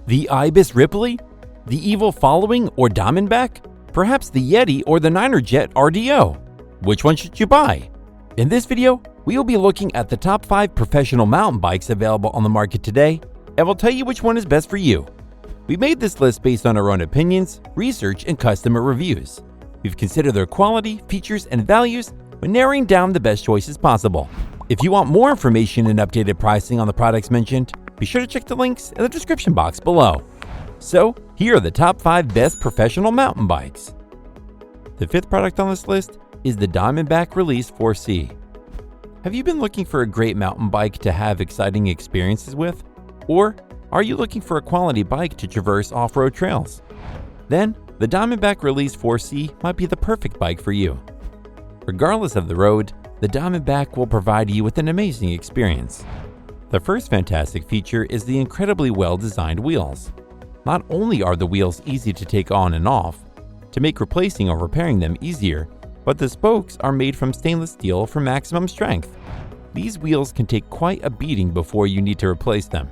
The Ibis Ripley? The Evil Following or Diamondback? Perhaps the Yeti or the Niner Jet RDO? Which one should you buy? In this video, we will be looking at the top 5 professional mountain bikes available on the market today, and we'll tell you which one is best for you. We made this list based on our own opinions, research, and customer reviews. We've considered their quality, features, and values when narrowing down the best choices possible. If you want more information and updated pricing on the products mentioned, be sure to check the links in the description box below. So, here are the top 5 best professional mountain bikes. The 5th product on this list is the Diamondback Release 4C. Have you been looking for a great mountain bike to have exciting experiences with? Or are you looking for a quality bike to traverse off-road trails? Then, the Diamondback Release 4C might be the perfect bike for you. Regardless of the road, the Diamondback will provide you with an amazing experience. The first fantastic feature is the incredibly well-designed wheels. Not only are the wheels easy to take on and off, to make replacing or repairing them easier, but the spokes are made from stainless steel for maximum strength. These wheels can take quite a beating before you need to replace them.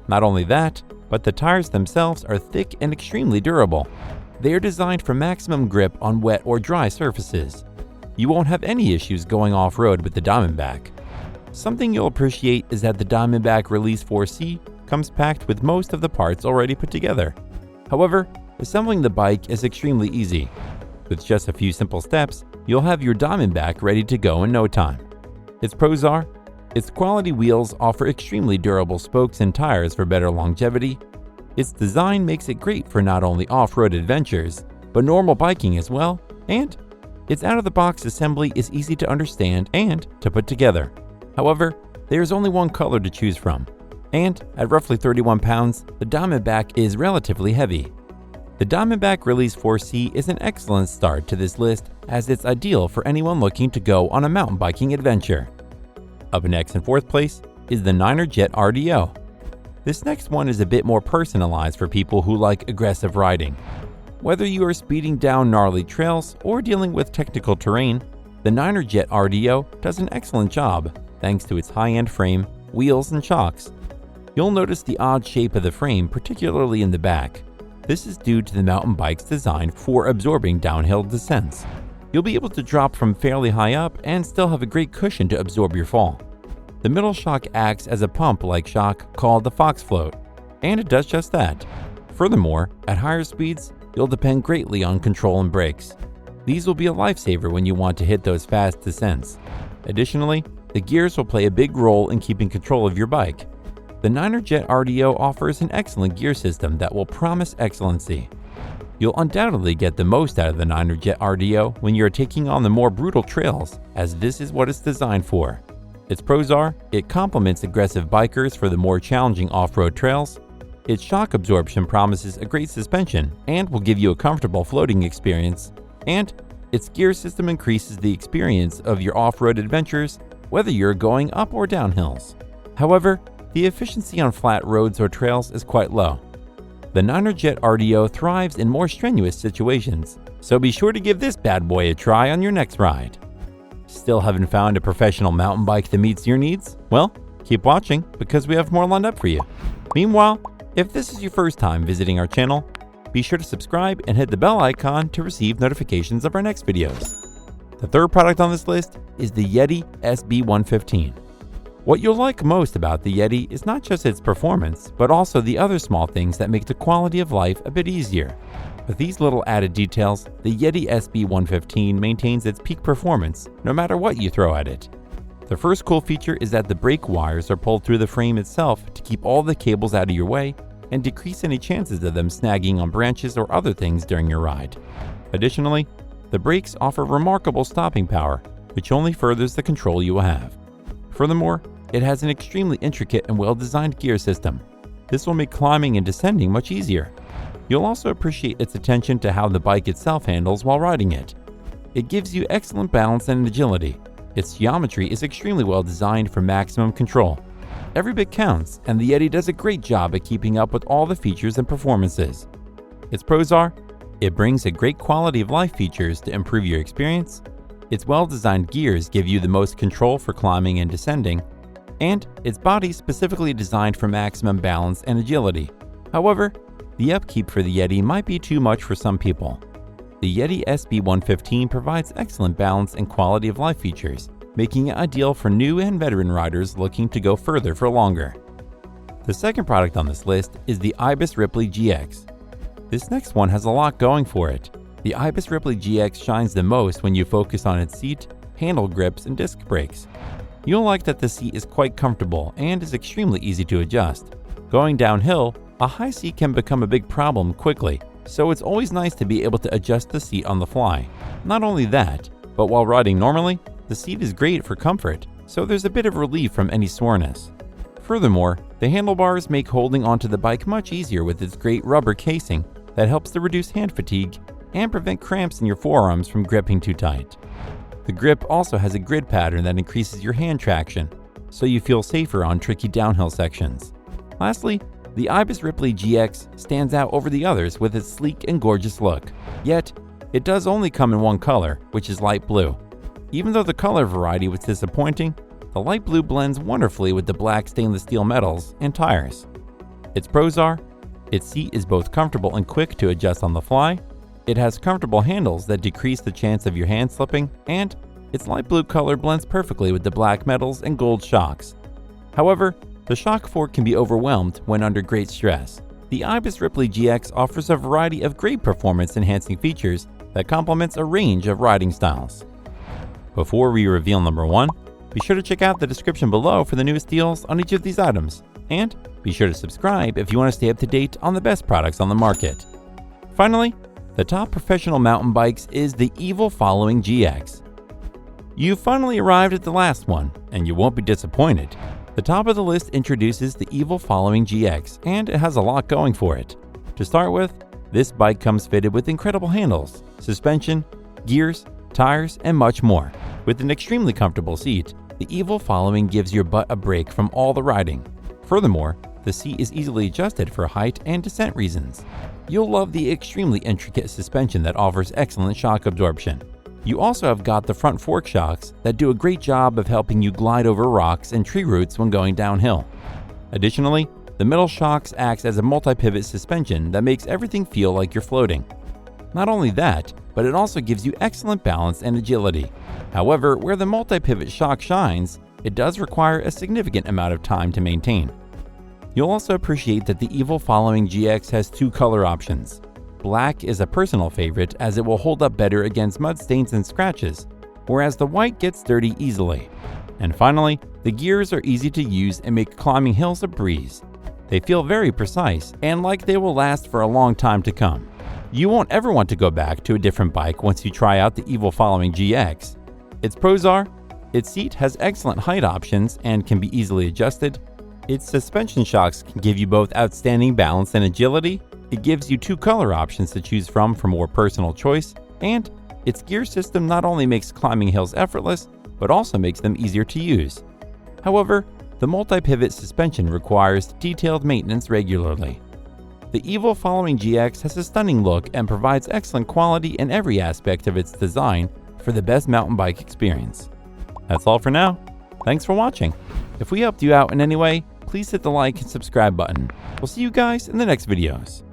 Not only that, but the tires themselves are thick and extremely durable. They are designed for maximum grip on wet or dry surfaces. You won't have any issues going off-road with the Diamondback. Something you'll appreciate is that the Diamondback Release 4C comes packed with most of the parts already put together. However, assembling the bike is extremely easy. With just a few simple steps, you'll have your Diamondback ready to go in no time. Its pros are, its quality wheels offer extremely durable spokes and tires for better longevity. Its design makes it great for not only off-road adventures, but normal biking as well, and its out-of-the-box assembly is easy to understand and to put together. However, there is only one color to choose from, and at roughly 31 pounds, the Diamondback is relatively heavy. The Diamondback Release 4C is an excellent start to this list as it's ideal for anyone looking to go on a mountain biking adventure. Up next in 4th place is the Niner Jet RDO. This next one is a bit more personalized for people who like aggressive riding. Whether you are speeding down gnarly trails or dealing with technical terrain, the Niner Jet RDO does an excellent job thanks to its high-end frame, wheels, and shocks. You'll notice the odd shape of the frame, particularly in the back. This is due to the mountain bike's design for absorbing downhill descents. You'll be able to drop from fairly high up and still have a great cushion to absorb your fall. The middle shock acts as a pump-like shock called the Fox Float, and it does just that. Furthermore, at higher speeds, you'll depend greatly on control and brakes. These will be a lifesaver when you want to hit those fast descents. Additionally, the gears will play a big role in keeping control of your bike. The Niner Jet RDO offers an excellent gear system that will promise excellency. You'll undoubtedly get the most out of the Niner Jet RDO when you're taking on the more brutal trails, as this is what it's designed for. Its pros are, it complements aggressive bikers for the more challenging off-road trails. Its shock absorption promises a great suspension and will give you a comfortable floating experience. And its gear system increases the experience of your off-road adventures, whether you're going up or down hills. However, the efficiency on flat roads or trails is quite low. The Niner Jet RDO thrives in more strenuous situations, so be sure to give this bad boy a try on your next ride. Still haven't found a professional mountain bike that meets your needs? Well, keep watching because we have more lined up for you. Meanwhile, if this is your first time visiting our channel, be sure to subscribe and hit the bell icon to receive notifications of our next videos. The 3rd product on this list is the Yeti SB115. What you'll like most about the Yeti is not just its performance, but also the other small things that make the quality of life a bit easier. With these little added details, the Yeti SB115 maintains its peak performance no matter what you throw at it. The first cool feature is that the brake wires are pulled through the frame itself to keep all the cables out of your way and decrease any chances of them snagging on branches or other things during your ride. Additionally, the brakes offer remarkable stopping power, which only furthers the control you will have. Furthermore, it has an extremely intricate and well-designed gear system. This will make climbing and descending much easier. You'll also appreciate its attention to how the bike itself handles while riding it. It gives you excellent balance and agility. Its geometry is extremely well designed for maximum control. Every bit counts, and the Yeti does a great job at keeping up with all the features and performances. Its pros are, it brings a great quality of life features to improve your experience. Its well-designed gears give you the most control for climbing and descending, and its body is specifically designed for maximum balance and agility. However, the upkeep for the Yeti might be too much for some people. The Yeti SB115 provides excellent balance and quality of life features, making it ideal for new and veteran riders looking to go further for longer. The second product on this list is the Ibis Ripley GX. This next one has a lot going for it. The Ibis Ripley GX shines the most when you focus on its seat, handle grips, and disc brakes. You'll like that the seat is quite comfortable and is extremely easy to adjust. Going downhill, a high seat can become a big problem quickly, so it's always nice to be able to adjust the seat on the fly. Not only that, but while riding normally, the seat is great for comfort, so there's a bit of relief from any soreness. Furthermore, the handlebars make holding onto the bike much easier with its great rubber casing that helps to reduce hand fatigue and prevent cramps in your forearms from gripping too tight. The grip also has a grid pattern that increases your hand traction, so you feel safer on tricky downhill sections. Lastly, the Ibis Ripley GX stands out over the others with its sleek and gorgeous look. Yet, it does only come in one color, which is light blue. Even though the color variety was disappointing, the light blue blends wonderfully with the black stainless steel metals and tires. Its pros are, its seat is both comfortable and quick to adjust on the fly, it has comfortable handles that decrease the chance of your hand slipping, and its light blue color blends perfectly with the black metals and gold shocks. However, the shock fork can be overwhelmed when under great stress. The Ibis Ripley GX offers a variety of great performance-enhancing features that complements a range of riding styles. Before we reveal number 1, be sure to check out the description below for the newest deals on each of these items, and be sure to subscribe if you want to stay up to date on the best products on the market. Finally, the top professional mountain bikes is the Evil Following GX. You've finally arrived at the last one, and you won't be disappointed. The top of the list introduces the Evil Following GX, and it has a lot going for it. To start with, this bike comes fitted with incredible handles, suspension, gears, tires, and much more. With an extremely comfortable seat, the Evil Following gives your butt a break from all the riding. Furthermore, the seat is easily adjusted for height and descent reasons. You'll love the extremely intricate suspension that offers excellent shock absorption. You also have got the front fork shocks that do a great job of helping you glide over rocks and tree roots when going downhill. Additionally, the middle shocks acts as a multi-pivot suspension that makes everything feel like you're floating. Not only that, but it also gives you excellent balance and agility. However, where the multi-pivot shock shines, it does require a significant amount of time to maintain. You'll also appreciate that the Evil Following GX has 2 color options. Black is a personal favorite as it will hold up better against mud stains and scratches, whereas the white gets dirty easily. And finally, the gears are easy to use and make climbing hills a breeze. They feel very precise and like they will last for a long time to come. You won't ever want to go back to a different bike once you try out the Evil Following GX. Its pros are, its seat has excellent height options and can be easily adjusted. Its suspension shocks can give you both outstanding balance and agility. It gives you 2 color options to choose from for more personal choice. And its gear system not only makes climbing hills effortless, but also makes them easier to use. However, the multi-pivot suspension requires detailed maintenance regularly. The Evil Following GX has a stunning look and provides excellent quality in every aspect of its design for the best mountain bike experience. That's all for now. Thanks for watching. If we helped you out in any way, please hit the like and subscribe button. We'll see you guys in the next videos.